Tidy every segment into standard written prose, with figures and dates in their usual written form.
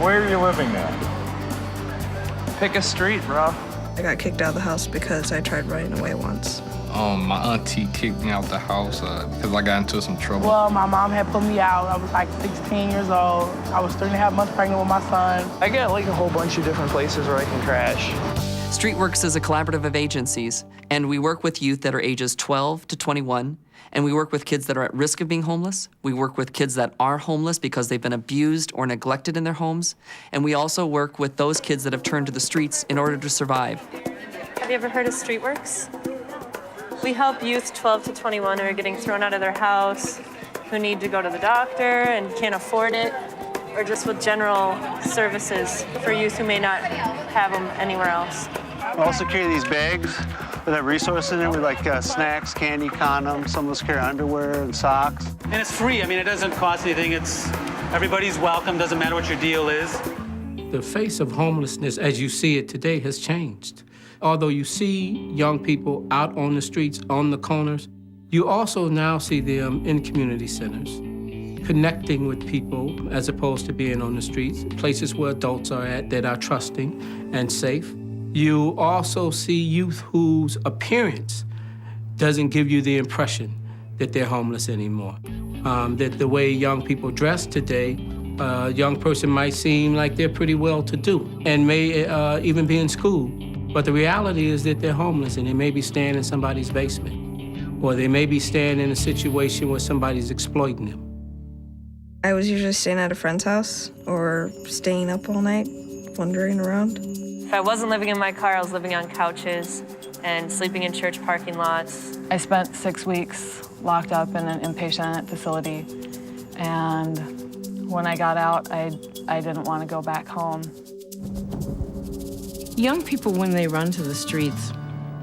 Where are you living now? Pick a street, bro. I got kicked out of the house because I tried running away once. My auntie kicked me out the house because I got into some trouble. Well, my mom had put me out. I was like 16 years old. I was 3.5 months pregnant with my son. I got like a whole bunch of different places where I can crash. StreetWorks is a collaborative of agencies, and we work with youth that are ages 12 to 21, and we work with kids that are at risk of being homeless. We work with kids that are homeless because they've been abused or neglected in their homes, and we also work with those kids that have turned to the streets in order to survive. Have you ever heard of StreetWorks? We help youth 12 to 21 who are getting thrown out of their house, who need to go to the doctor and can't afford it, or just with general services for youth who may not have them anywhere else. We also carry these bags that have resources in it with like snacks, candy, condoms. Some of us carry underwear and socks. And it's free. I mean, it doesn't cost anything. Everybody's welcome. Doesn't matter what your deal is. The face of homelessness as you see it today has changed. Although you see young people out on the streets, on the corners, you also now see them in community centers, connecting with people as opposed to being on the streets, places where adults are at that are trusting and safe. You also see youth whose appearance doesn't give you the impression that they're homeless anymore. That the way young people dress today, a young person might seem like they're pretty well-to-do and may even be in school. But the reality is that they're homeless and they may be staying in somebody's basement, or they may be staying in a situation where somebody's exploiting them. I was usually staying at a friend's house or staying up all night, wandering around. If I wasn't living in my car, I was living on couches and sleeping in church parking lots. I spent 6 weeks locked up in an inpatient facility, and when I got out, I didn't want to go back home. Young people, when they run to the streets,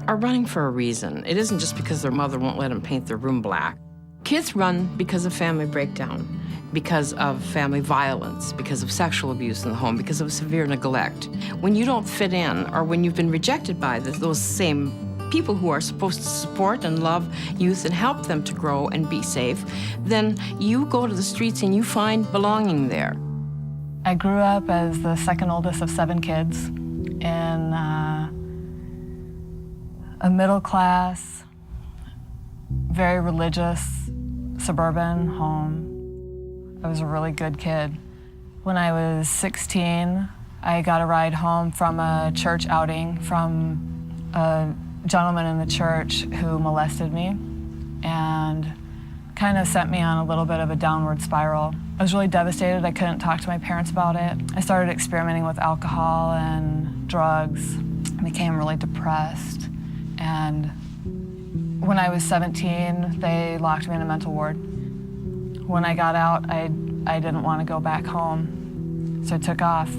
are running for a reason. It isn't just because their mother won't let them paint their room black. Kids run because of family breakdown, because of family violence, because of sexual abuse in the home, because of severe neglect. When you don't fit in, or when you've been rejected by those same people who are supposed to support and love youth and help them to grow and be safe, then you go to the streets and you find belonging there. I grew up as the second oldest of 7 kids in a middle-class, very religious, suburban home. I was a really good kid. When I was 16, I got a ride home from a church outing from a gentleman in the church who molested me and kind of sent me on a little bit of a downward spiral. I was really devastated. I couldn't talk to my parents about it. I started experimenting with alcohol and drugs. I became really depressed. And when I was 17, they locked me in a mental ward. When I got out, I didn't want to go back home. So I took off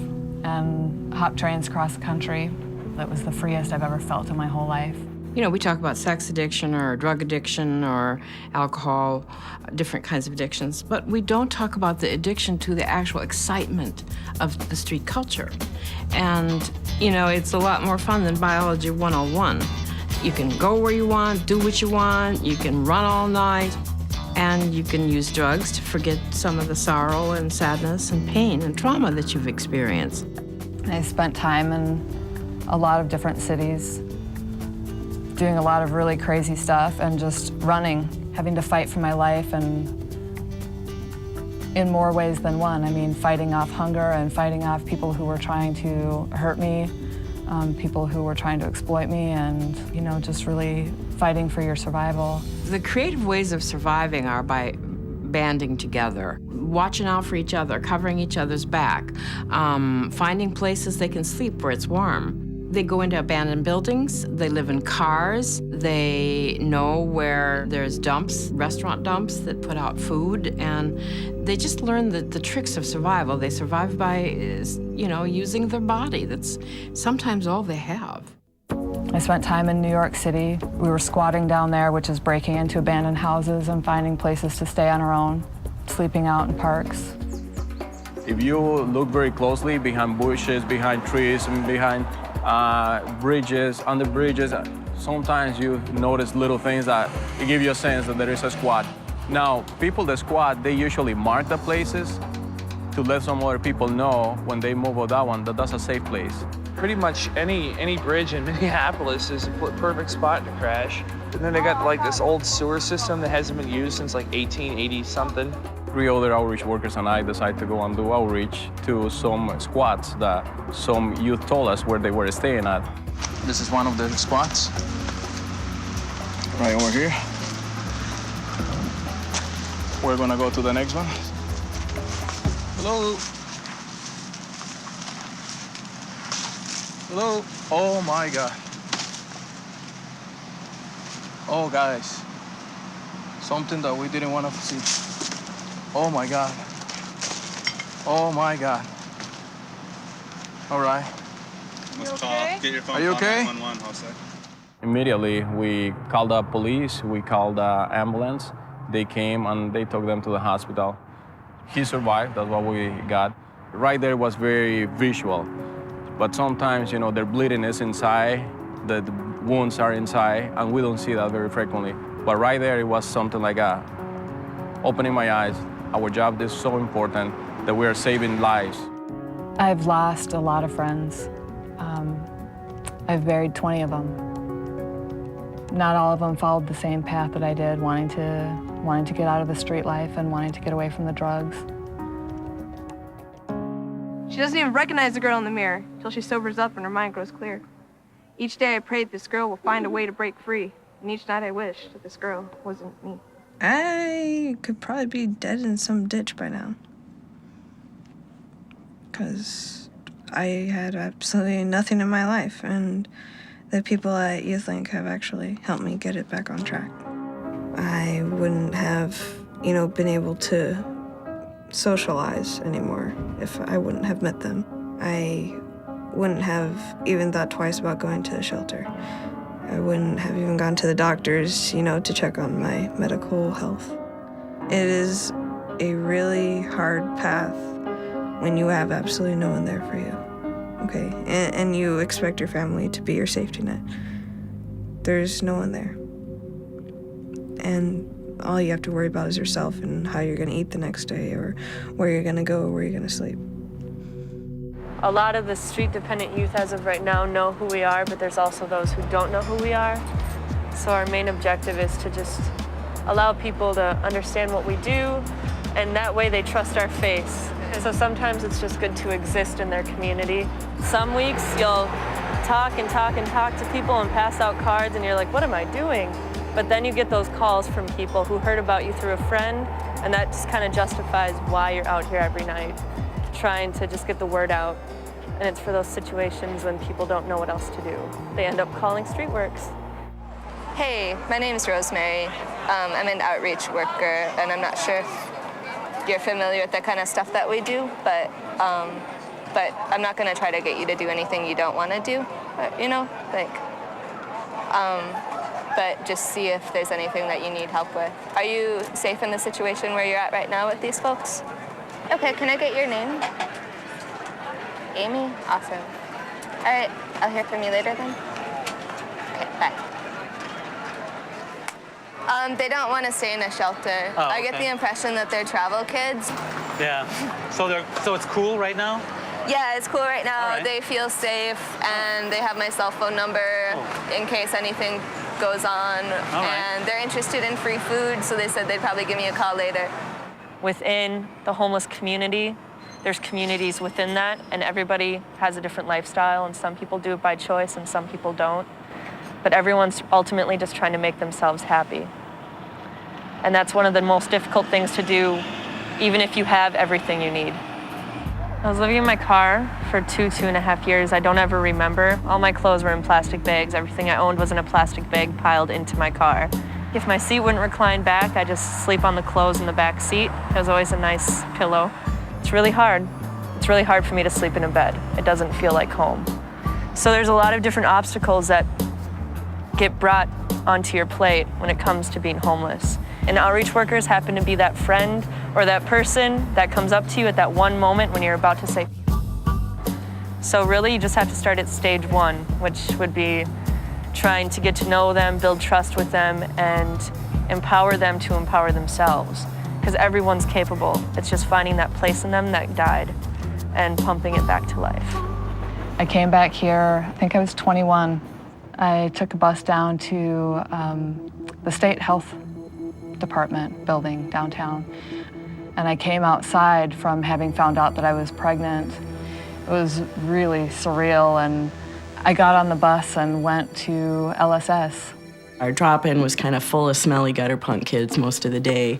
and hopped trains across the country. That was the freest I've ever felt in my whole life. You know, we talk about sex addiction or drug addiction or alcohol, different kinds of addictions, but we don't talk about the addiction to the actual excitement of the street culture. And, you know, it's a lot more fun than Biology 101. You can go where you want, do what you want, you can run all night, and you can use drugs to forget some of the sorrow and sadness and pain and trauma that you've experienced. I spent time in a lot of different cities, doing a lot of really crazy stuff and just running, having to fight for my life, and in more ways than one. I mean, fighting off hunger and fighting off people who were trying to hurt me, people who were trying to exploit me, and, you know, just really fighting for your survival. The creative ways of surviving are by banding together, watching out for each other, covering each other's back, finding places they can sleep where it's warm. They go into abandoned buildings, they live in cars, they know where there's dumps, restaurant dumps that put out food, and they just learn the tricks of survival. They survive by, you know, using their body. That's sometimes all they have. I spent time in New York City. We were squatting down there, which is breaking into abandoned houses and finding places to stay on our own, sleeping out in parks. If you look very closely behind bushes, behind trees, and behind bridges, under bridges, sometimes you notice little things that give you a sense that there is a squad. Now, people that squat, they usually mark the places to let some other people know when they move on that one that that's a safe place. Pretty much any bridge in Minneapolis is a perfect spot to crash. And then they got like this old sewer system that hasn't been used since like 1880 something. 3 other outreach workers and I decided to go and do outreach to some squats that some youth told us where they were staying at. This is one of the squats, right over here. We're gonna go to the next one. Hello. Hello. Oh my God. Oh guys, something that we didn't want to see. Oh my God. Oh my God. All right. Are you okay? Immediately, we called the police, we called the ambulance. They came and they took them to the hospital. He survived, that's what we got. Right there was very visual. But sometimes, you know, their bleeding is inside, the wounds are inside, and we don't see that very frequently. But right there, it was something like opening my eyes. Our job is so important that we are saving lives. I've lost a lot of friends. I've buried 20 of them. Not all of them followed the same path that I did, wanting to get out of the street life and wanting to get away from the drugs. She doesn't even recognize the girl in the mirror till she sobers up and her mind grows clear. Each day I pray that this girl will find a way to break free, and each night I wish that this girl wasn't me. I could probably be dead in some ditch by now. Because I had absolutely nothing in my life, and the people at YouthLink have actually helped me get it back on track. I wouldn't have, been able to socialize anymore if I wouldn't have met them. I wouldn't have even thought twice about going to a shelter. I wouldn't have even gone to the doctors, to check on my medical health. It is a really hard path when you have absolutely no one there for you, okay? And you expect your family to be your safety net. There's no one there. And all you have to worry about is yourself and how you're gonna eat the next day, or where you're gonna go, or where you're gonna sleep. A lot of the street-dependent youth as of right now know who we are, but there's also those who don't know who we are. So our main objective is to just allow people to understand what we do, and that way they trust our face. So sometimes it's just good to exist in their community. Some weeks you'll talk and talk and talk to people and pass out cards, and you're like, what am I doing? But then you get those calls from people who heard about you through a friend, and that just kind of justifies why you're out here every night, trying to just get the word out. And it's for those situations when people don't know what else to do. They end up calling StreetWorks. Hey, my name is Rosemary. I'm an outreach worker, and I'm not sure if you're familiar with the kind of stuff that we do, but I'm not gonna try to get you to do anything you don't wanna do, but just see if there's anything that you need help with. Are you safe in the situation where you're at right now with these folks? Okay, can I get your name? Amy? Awesome. All right, I'll hear from you later then. Okay, bye. They don't want to stay in a shelter. Oh, I get the impression that they're travel kids. Yeah. So it's cool right now? Yeah, it's cool right now. Right. They feel safe, and they have my cell phone number in case anything goes on. And they're interested in free food, so they said they'd probably give me a call later. Within the homeless community, there's communities within that, and everybody has a different lifestyle, and some people do it by choice and some people don't. But everyone's ultimately just trying to make themselves happy. And that's one of the most difficult things to do, even if you have everything you need. I was living in my car for 2.5 years. I don't ever remember. All my clothes were in plastic bags. Everything I owned was in a plastic bag piled into my car. If my seat wouldn't recline back, I just sleep on the clothes in the back seat. There's always a nice pillow. It's really hard. It's really hard for me to sleep in a bed. It doesn't feel like home. So there's a lot of different obstacles that get brought onto your plate when it comes to being homeless. And outreach workers happen to be that friend or that person that comes up to you at that one moment when you're about to say. So really, you just have to start at stage one, which would be trying to get to know them, build trust with them, and empower them to empower themselves. because everyone's capable. It's just finding that place in them that died and pumping it back to life. I came back here, I think I was 21. I took a bus down to the State Health Department building downtown. And I came outside from having found out that I was pregnant. It was really surreal, and I got on the bus and went to LSS. Our drop-in was kind of full of smelly gutter punk kids most of the day.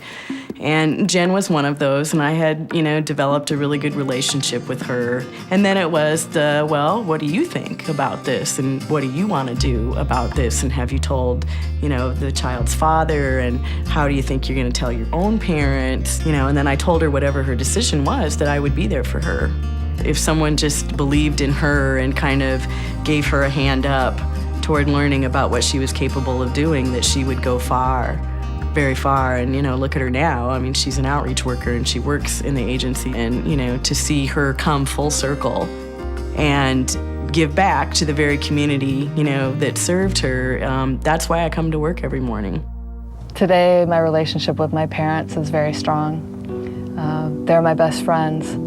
And Jen was one of those, and I had, developed a really good relationship with her. And then it was well, what do you think about this? And what do you want to do about this? And have you told, the child's father? And how do you think you're going to tell your own parents? And then I told her whatever her decision was, that I would be there for her. If someone just believed in her and kind of gave her a hand up toward learning about what she was capable of doing, that she would go far, very far. And, look at her now. I mean, she's an outreach worker and she works in the agency. And, to see her come full circle and give back to the very community, that served her, that's why I come to work every morning. Today, my relationship with my parents is very strong. They're my best friends.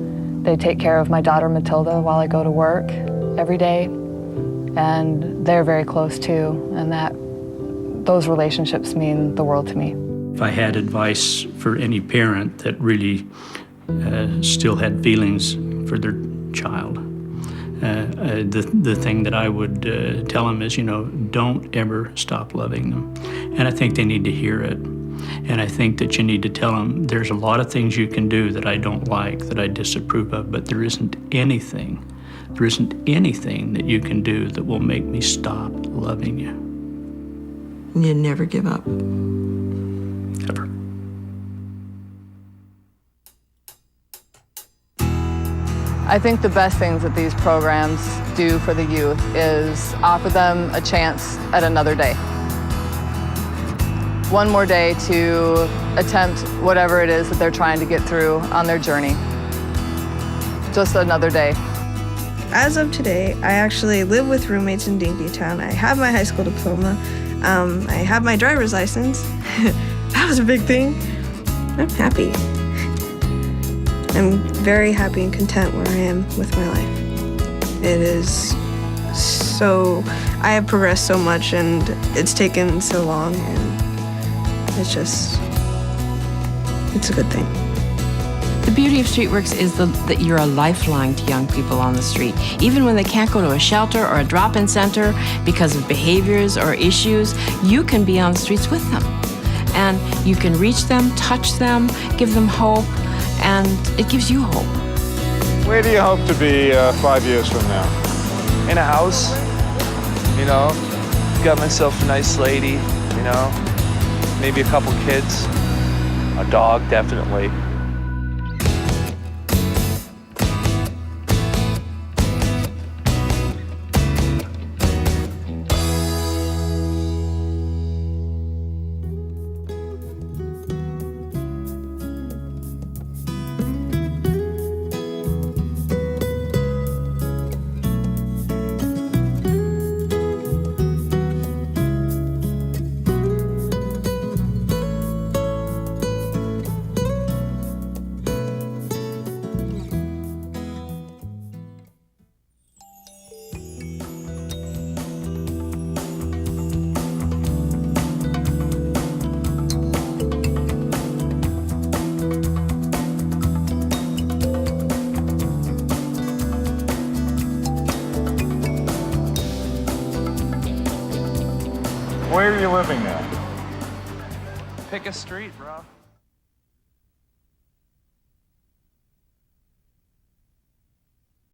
They take care of my daughter, Matilda, while I go to work every day. And they're very close too, and those relationships mean the world to me. If I had advice for any parent that really still had feelings for their child, the thing that I would tell them is, don't ever stop loving them. And I think they need to hear it. And I think that you need to tell them there's a lot of things you can do that I don't like, that I disapprove of, but there isn't anything that you can do that will make me stop loving you. You never give up. Ever. I think the best things that these programs do for the youth is offer them a chance at another day. One more day to attempt whatever it is that they're trying to get through on their journey. Just another day. As of today, I actually live with roommates in Dinkytown. I have my high school diploma. I have my driver's license. That was a big thing. I'm happy. I'm very happy and content where I am with my life. It is so, I have progressed so much and it's taken so long, and it's a good thing. The beauty of StreetWorks is that you're a lifeline to young people on the street. Even when they can't go to a shelter or a drop-in center because of behaviors or issues, you can be on the streets with them. And you can reach them, touch them, give them hope, and it gives you hope. Where do you hope to be 5 years from now? In a house, got myself a nice lady, maybe a couple kids, a dog, definitely. Where are you living now? Pick a street, bro.